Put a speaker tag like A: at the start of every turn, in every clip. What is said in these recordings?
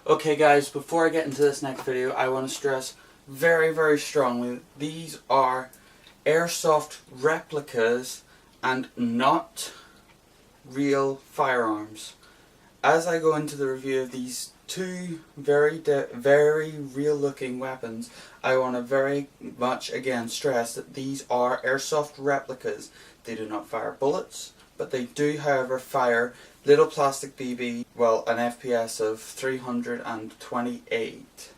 A: Okay guys, before I get into this next video, I want to stress very strongly, these are airsoft replicas and not real firearms. As I go into the review of these two very real looking weapons, I want to very much again stress that these are airsoft replicas. They do not fire bullets, but they do however fire little plastic BB, well, an FPS of 328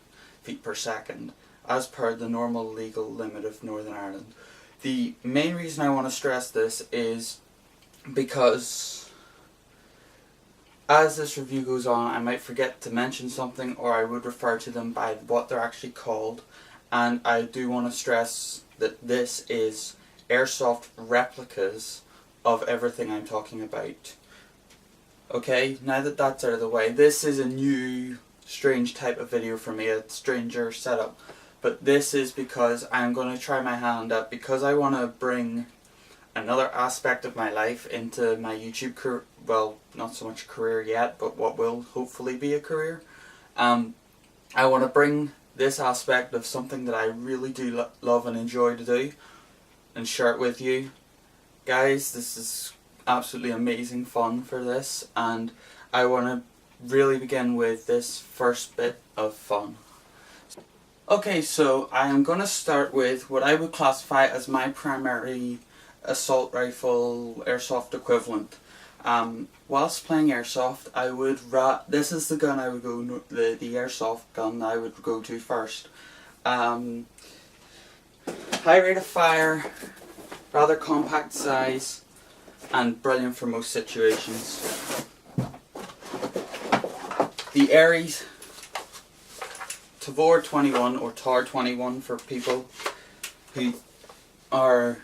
A: feet per second, as per the normal legal limit of Northern Ireland. The main reason I want to stress this is because as this review goes on, I might forget to mention something, or I would refer to them by what they're actually called, and I do want to stress that this is airsoft replicas of everything I'm talking about. Okay, now that that's out of the way, this is a new, strange type of video for me, a stranger setup. But this is because I'm going to try my hand at, because I want to bring another aspect of my life into my YouTube career, well, not so much career yet, but what will hopefully be a career. I want to bring this aspect of something that I really do love and enjoy to do, and share it with you. Guys, this is absolutely amazing fun for this, and I want to really begin with this first bit of fun. Okay, so I am going to start with what I would classify as my primary assault rifle airsoft equivalent. Whilst playing airsoft, I would this is the gun I would go, the airsoft gun I would go to first. High rate of fire, rather compact size, and brilliant for most situations. The Aries tar21 or tar21 for people who are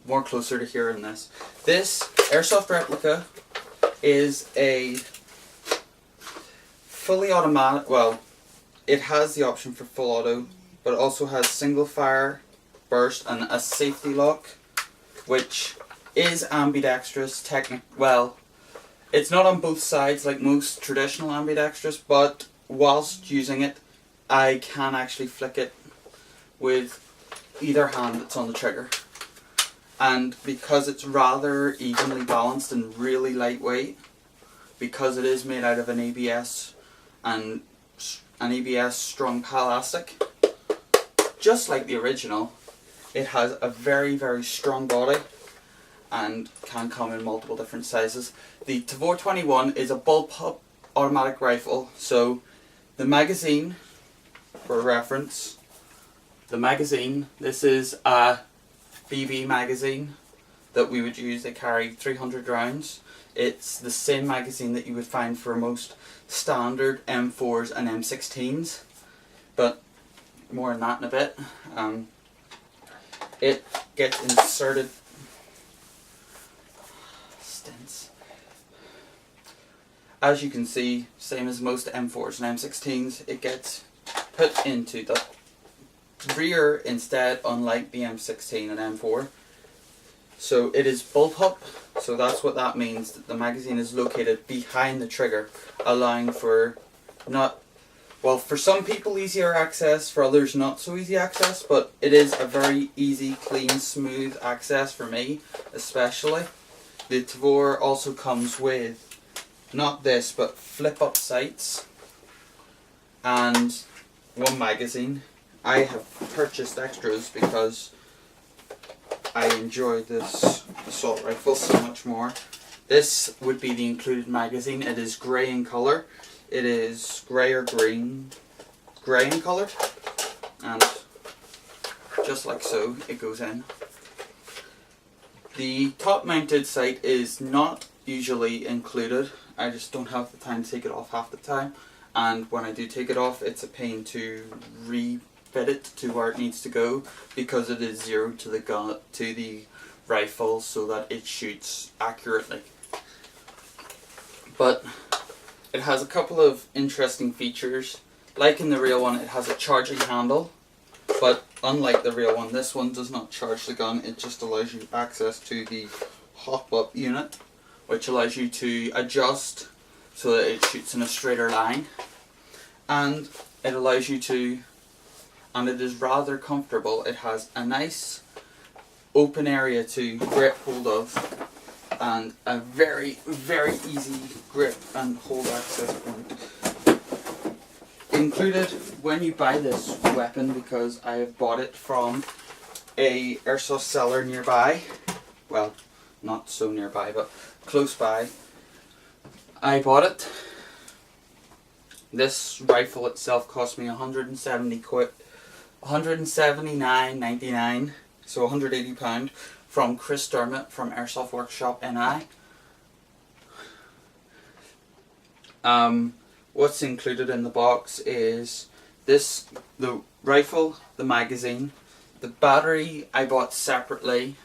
A: more closer to hearing this. This airsoft replica is a fully automatic, well, it has the option for full auto, but it also has single fire burst and a safety lock, which is ambidextrous. Well, it's not on both sides like most traditional ambidextrous, but whilst using it, I can actually flick it with either hand that's on the trigger. And because it's rather evenly balanced and really lightweight, because it is made out of an ABS and an ABS strong plastic, just like the original, it has a very strong body and can come in multiple different sizes. The tar21 is a bullpup automatic rifle, so the magazine, for reference, this is a BB magazine that we would use. They carry 300 rounds. It's the same magazine that you would find for most standard M4s and M16s, but more on that in a bit. It gets inserted stints. As you can see, same as most M4s and M16s, it gets put into the rear instead, unlike the M16 and M4. So it is bullpup, so that's what that means, that the magazine is located behind the trigger, allowing for for some people easier access, for others not so easy access, but it is a very easy, clean, smooth access for me, especially. The Tavor also comes with, not this, but flip-up sights and one magazine. I have purchased extras because I enjoy this assault rifle so much more. This would be the included magazine. It is grey in colour. It is grey or green, grey in colour, and just like so, it goes in. The top mounted sight is not usually included. I just don't have the time to take it off half the time, and when I do take it off, it's a pain to refit it to where it needs to go, because it is zeroed to the gun, to the rifle, so that it shoots accurately. But it has a couple of interesting features. Like in the real one, it has a charging handle, but unlike the real one, this one does not charge the gun. It just allows you access to the hop-up unit, which allows you to adjust so that it shoots in a straighter line. and it allows you to, and it is rather comfortable. It has a nice open area to grip hold of, and a very, very easy grip and hold access point. Included when you buy this weapon, because I have bought it from a airsoft seller nearby, well, not so nearby, but close by. I bought it. This rifle itself cost me 170 quid, 179.99, so £180 from Chris Dermott from Airsoft Workshop NI. What's included in the box is the rifle, the magazine, the battery I bought separately.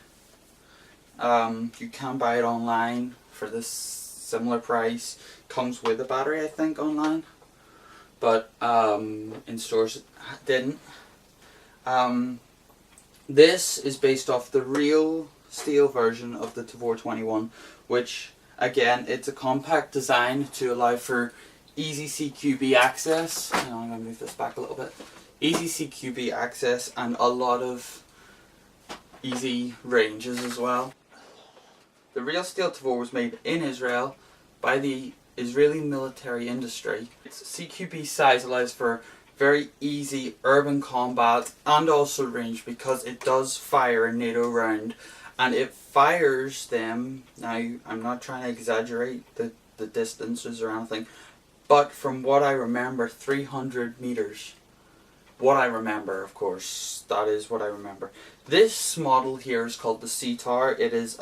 A: You can buy it online for this similar price. Comes with a battery, I think, online, but in stores it didn't. This is based off the real steel version of the tar21, which again, it's a compact design to allow for easy CQB access. Hang on, I'm going to move this back a little bit. Easy CQB access and a lot of easy ranges as well. The real steel tar was made in Israel by the Israeli military industry. Its CQB size allows for very easy urban combat and also range, because it does fire a NATO round, and it fires them. Now, I'm not trying to exaggerate the distances or anything, but from what I remember, 300 meters. What I remember, of course, that is what I remember. This model here is called the C-Tar. It is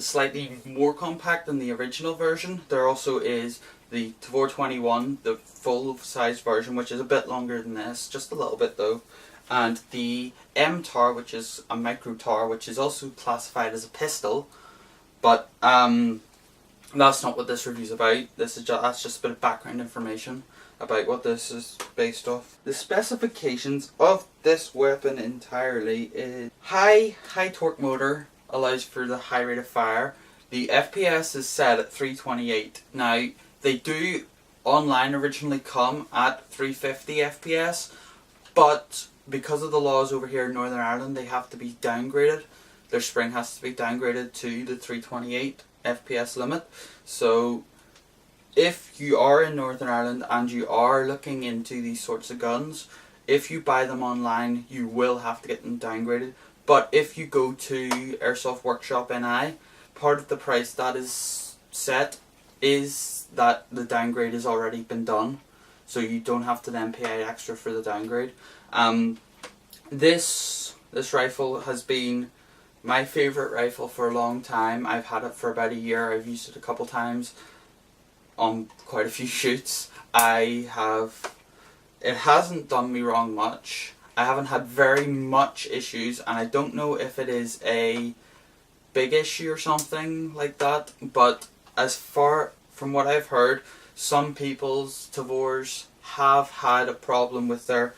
A: slightly more compact than the original version. There also is the tar21, the full-size version, which is a bit longer than this, just a little bit though, and the M-Tar, which is a micro-tar, which is also classified as a pistol, but that's not what this review is about. That's just a bit of background information about what this is based off. The specifications of this weapon entirely is high torque motor, allows for the high rate of fire. The FPS is set at 328. Now, they do online originally come at 350 FPS, but because of the laws over here in Northern Ireland, they have to be downgraded. Their spring has to be downgraded to the 328 FPS limit. So if you are in Northern Ireland and you are looking into these sorts of guns, if you buy them online, you will have to get them downgraded. But if you go to Airsoft Workshop NI, part of the price that is set is that the downgrade has already been done, so you don't have to then pay extra for the downgrade. This rifle has been my favourite rifle for a long time. I've had it for about a year. I've used it a couple times on quite a few shoots. It hasn't done me wrong much. I haven't had very much issues, and I don't know if it is a big issue or something like that, but as far from what I've heard, some people's tavors have had a problem with their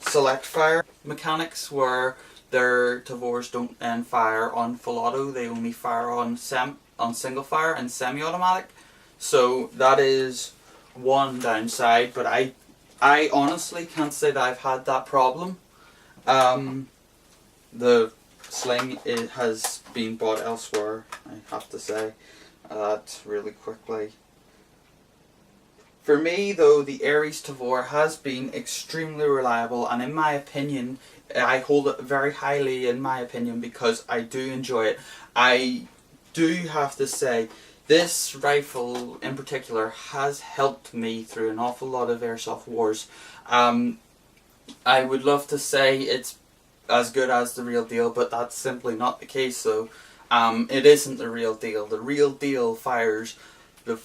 A: select fire mechanics, where their tavors don't then fire on full auto, they only fire on single fire and semi-automatic. So that is one downside, but I honestly can't say that I've had that problem. The sling, it has been bought elsewhere, I have to say that really quickly. For me though, the Ares Tavor has been extremely reliable, and in my opinion, I hold it very highly in my opinion because I do enjoy it. I do have to say, this rifle in particular has helped me through an awful lot of airsoft wars. I would love to say it's as good as the real deal, but that's simply not the case. So it isn't the real deal. The real deal fires the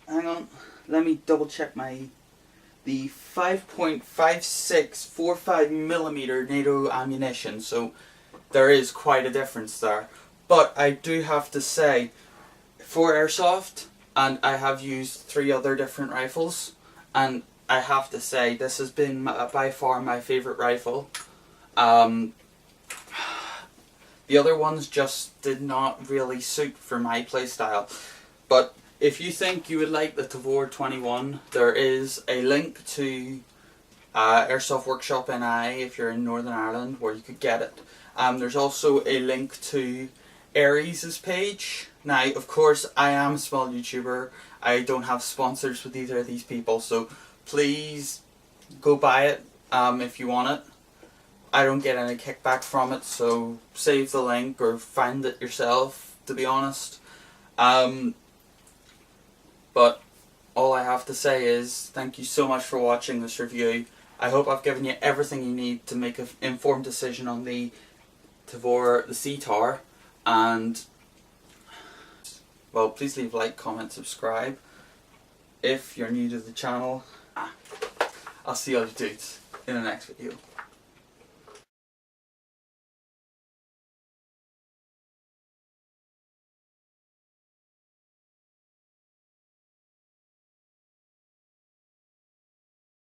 A: hang on, let me double check the 5.5645mm NATO ammunition, so there is quite a difference there. But I do have to say, for airsoft, and I have used 3 other different rifles, and I have to say this has been by far my favourite rifle. The other ones just did not really suit for my playstyle, but if you think you would like the tar21, there is a link to Airsoft Workshop NI if you're in Northern Ireland where you could get it. There's also a link to Aries' page. Now, of course, I am a small YouTuber. I don't have sponsors with either of these people, so please go buy it if you want it. I don't get any kickback from it, so save the link or find it yourself, to be honest. But all I have to say is thank you so much for watching this review. I hope I've given you everything you need to make an informed decision on the C-Tar, and well, please leave a like, comment, subscribe if you're new to the channel. I'll see all you dudes in the next video.